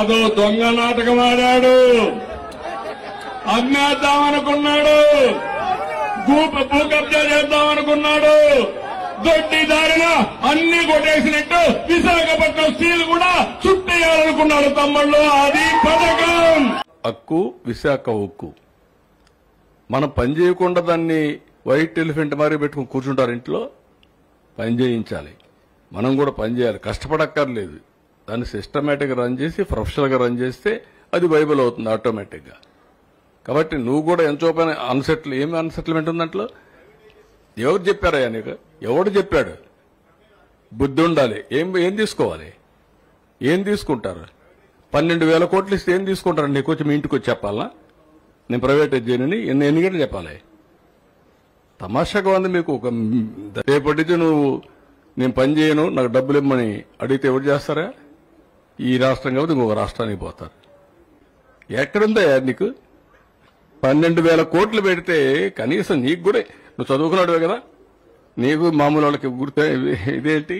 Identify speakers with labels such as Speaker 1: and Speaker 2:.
Speaker 1: అదో దొంగ నాటకం ఆడాడు, అమ్మేద్దామనుకున్నాడు, భూ కబ్జా చేద్దామనుకున్నాడు. దొడ్డి దారిన అన్ని కొట్టేసినట్టు విశాఖపట్నం స్టీల్ కూడా చుట్టేయాలనుకున్నాడు తమ్ముళ్ళు. అది పథకం.
Speaker 2: హక్కు విశాఖ ఉక్కు. మనం పని చేయకుండా దాన్ని వైట్ ఎలిఫెంట్ మారి పెట్టుకుని కూర్చుంటారు ఇంట్లో. పని చేయించాలి, మనం కూడా పని చేయాలి, కష్టపడక్కర్లేదు. దాన్ని సిస్టమేటిక్గా రన్ చేసి ప్రొఫెషనల్గా రన్ చేస్తే అది వైబుల్ అవుతుంది ఆటోమేటిక్గా. కాబట్టి నువ్వు కూడా ఎంతో పని ఏమి అన్సెటిల్మెంట్ ఉందంట్లో. ఎవరు చెప్పారయ్యా నీకు? ఎవడు చెప్పాడు? బుద్ధి ఉండాలి. ఏం తీసుకోవాలి? ఏం తీసుకుంటారు? 12,000 కోట్లు ఇస్తే ఏం తీసుకుంటారు? నీకు వచ్చి మీ ఇంటికి వచ్చి చెప్పాలా నేను ప్రైవేటైజ్ చేయనని? ఎన్ని గంటలు చెప్పాలి? తమాషాగా ఉంది మీకు. రేపటి నువ్వు నేను పని చేయను, నాకు డబ్బులు ఇమ్మని అడిగితే ఎవరు చేస్తారా? ఈ రాష్ట్రం కాబట్టి ఇంకొక రాష్ట్రానికి పోతారు. ఎక్కడుందయ్యా నీకు? 12,000 కోట్లు పెడితే కనీసం నీకు కూడా, నువ్వు చదువుకున్నాడువే కదా, నీకు మామూలు వాళ్ళకి గుర్తు ఇదేంటి?